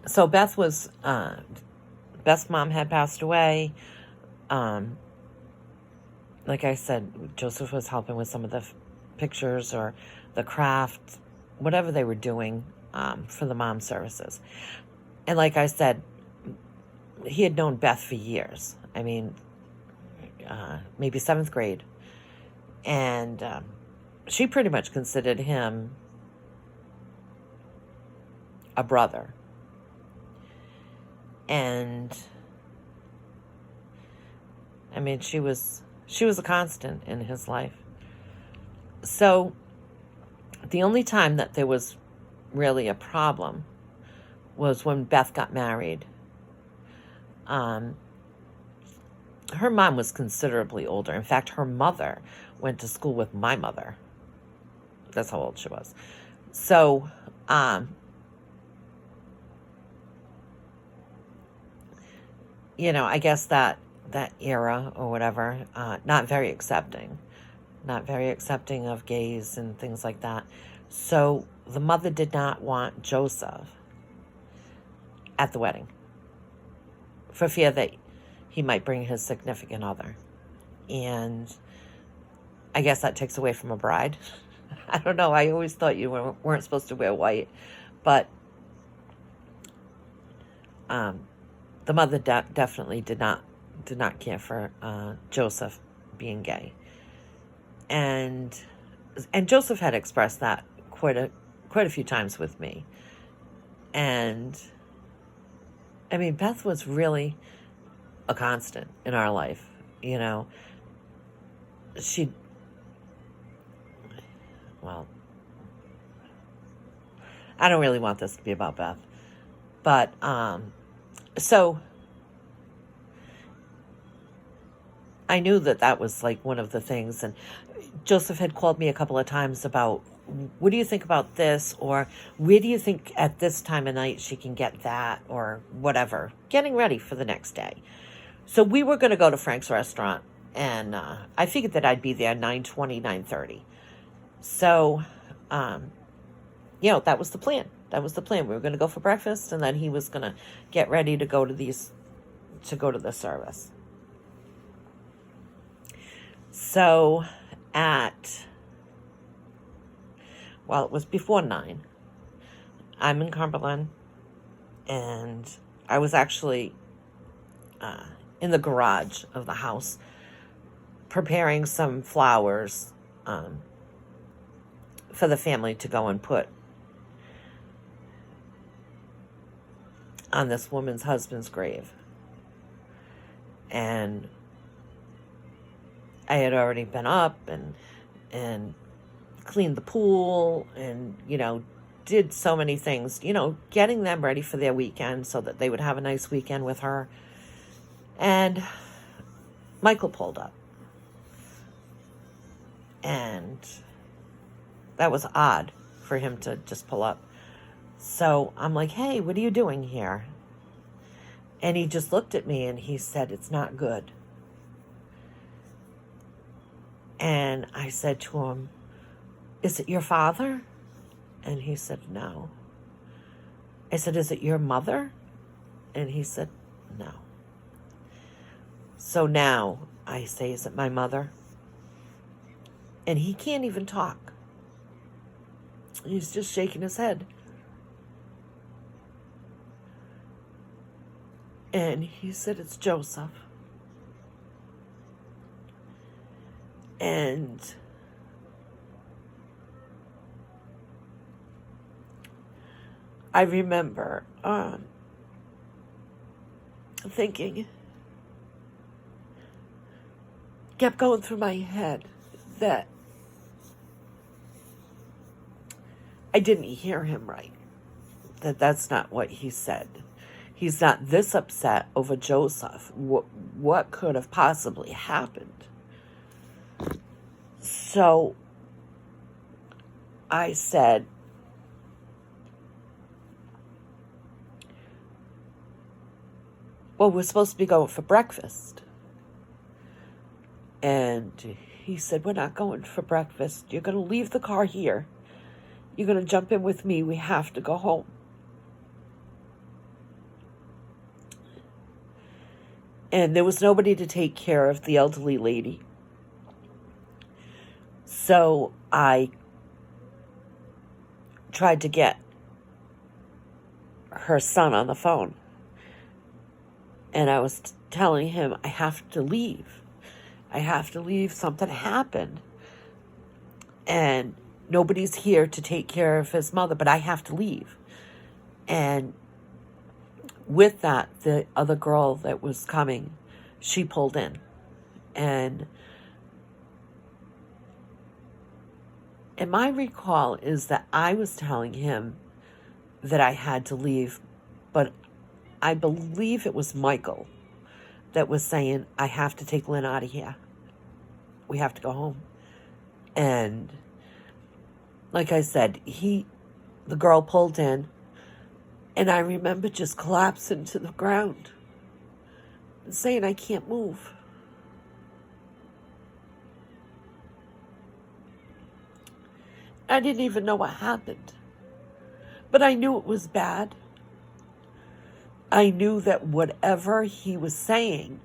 So Beth's mom had passed away. Um, like I said, Joseph was helping with some of the pictures or the craft, whatever they were doing for the mom services. And like I said, he had known Beth for years. I mean, maybe seventh grade. And she pretty much considered him a brother. And I mean, she was a constant in his life. So the only time that there was really a problem was when Beth got married. Her mom was considerably older. In fact, her mother went to school with my mother. That's how old she was. So, I guess that era or whatever, not very accepting of gays and things like that. So the mother did not want Joseph at the wedding for fear that he might bring his significant other. And I guess that takes away from a bride. I don't know. I always thought you weren't supposed to wear white. But the mother definitely did not care for Joseph being gay. And Joseph had expressed that quite a few times with me. And I mean, Beth was really a constant in our life. Well, I don't really want this to be about Beth, but so I knew that was like one of the things. And Joseph had called me a couple of times about, what do you think about this? Or where do you think at this time of night she can get that? Or whatever. Getting ready for the next day. So we were going to go to Frank's restaurant. And I figured that I'd be there 9:20, 9:30. So, that was the plan. We were going to go for breakfast. And then he was going to get ready to go to the service. So it was before 9. I'm in Cumberland, and I was actually in the garage of the house preparing some flowers for the family to go and put on this woman's husband's grave. And I had already been up and cleaned the pool and, did so many things, getting them ready for their weekend so that they would have a nice weekend with her. And Michael pulled up. And that was odd for him to just pull up. So I'm like, hey, what are you doing here? And he just looked at me and he said, it's not good. And I said to him, is it your father? And he said, no. I said, is it your mother? And he said, no. So now I say, is it my mother? And he can't even talk. He's just shaking his head. And he said, it's Joseph. And I remember thinking, kept going through my head that I didn't hear him right. That's not what he said. He's not this upset over Joseph. What could have possibly happened? So I said, well, we're supposed to be going for breakfast. And he said, we're not going for breakfast. You're going to leave the car here. You're going to jump in with me. We have to go home. And there was nobody to take care of the elderly lady. So I tried to get her son on the phone. And I was telling him, I have to leave. I have to leave. Something happened. And nobody's here to take care of his mother, but I have to leave. And with that, the other girl that was coming, she pulled in. And my recall is that I was telling him that I had to leave, but I believe it was Michael that was saying, I have to take Lynn out of here. We have to go home. And like I said, the girl pulled in, and I remember just collapsing to the ground and saying, I can't move. I didn't even know what happened, but I knew it was bad. I knew that whatever he was saying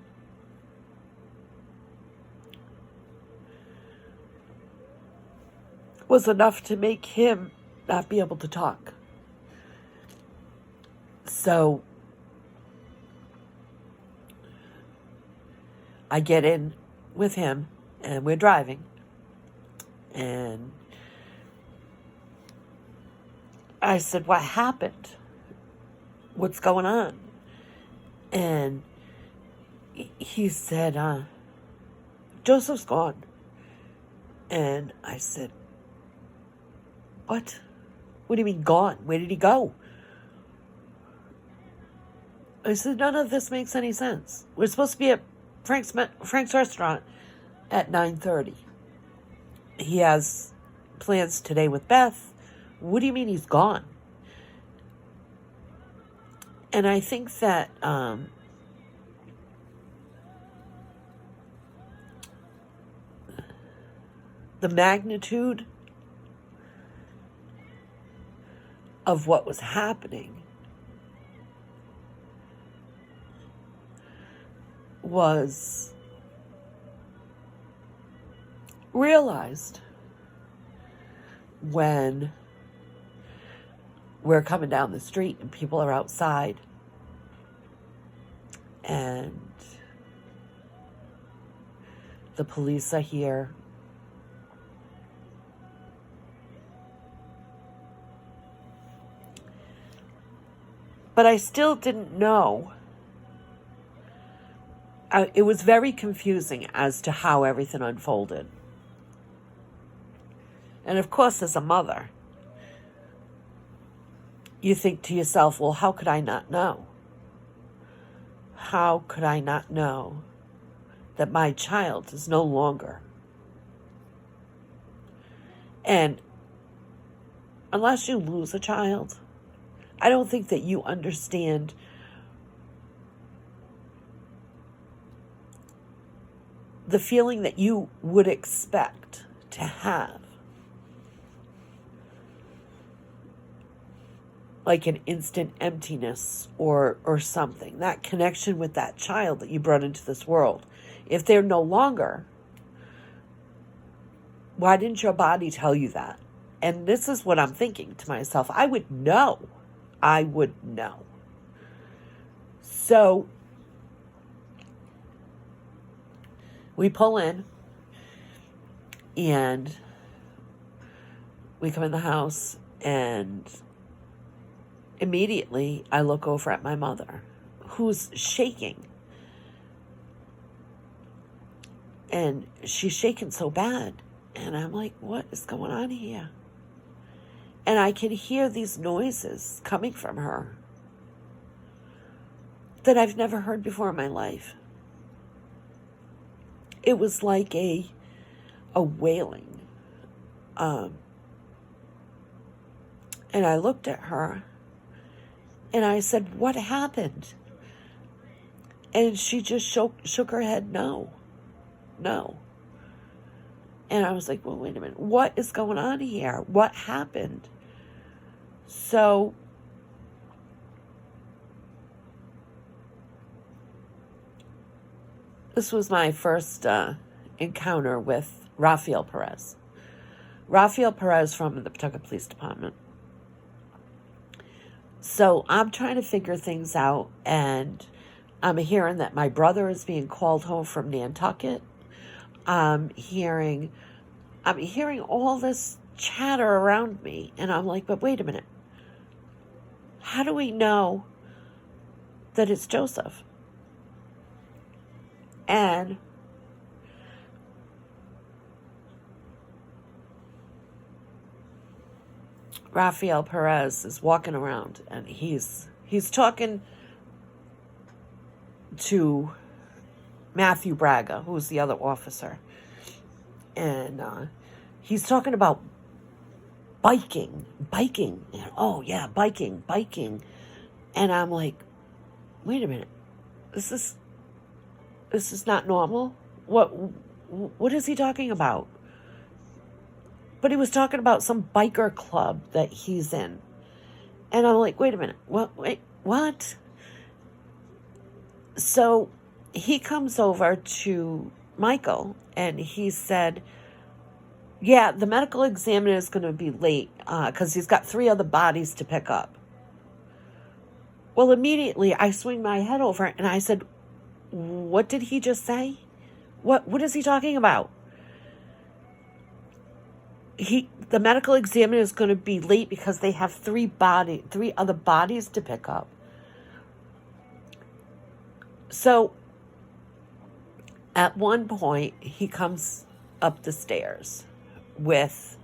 was enough to make him not be able to talk. So I get in with him, and we're driving, and I said, what happened? What's going on? And he said, Joseph's gone. And I said, what? What do you mean gone? Where did he go? I said, none of this makes any sense. We're supposed to be at Frank's restaurant at 9:30. He has plans today with Beth. What do you mean he's gone? And I think that the magnitude of what was happening was realized when we're coming down the street and people are outside, and the police are here. But I still didn't know. It was very confusing as to how everything unfolded. And of course, as a mother, you think to yourself, well, how could I not know? How could I not know that my child is no longer? And unless you lose a child, I don't think that you understand the feeling that you would expect to have. Like an instant emptiness or something. That connection with that child that you brought into this world. If they're no longer, why didn't your body tell you that? And this is what I'm thinking to myself. I would know. I would know. So we pull in and we come in the house, and immediately I look over at my mother, who's shaking. And she's shaking so bad. And I'm like, what is going on here? And I can hear these noises coming from her that I've never heard before in my life. It was like a wailing. And I looked at her and I said, what happened? And she just shook her head, no. And I was like, well, wait a minute. What is going on here? What happened? So This was my first encounter with Rafael Perez. Rafael Perez from the Pawtucket Police Department. So I'm trying to figure things out, and I'm hearing that my brother is being called home from Nantucket. I'm hearing all this chatter around me, and I'm like, but wait a minute. How do we know that it's Joseph? And Rafael Perez is walking around, and he's talking to Matthew Braga, who's the other officer, and he's talking about biking, and oh yeah, biking, and I'm like, wait a minute, this is not normal. What is he talking about? But he was talking about some biker club that he's in. And I'm like, wait a minute. What? So he comes over to Michael and he said, yeah, the medical examiner is going to be late because he's got 3 other bodies to pick up. Well, immediately I swing my head over and I said, what did he just say? What is he talking about? The medical examiner is going to be late because they have 3 other bodies to pick up. So at one point he comes up the stairs with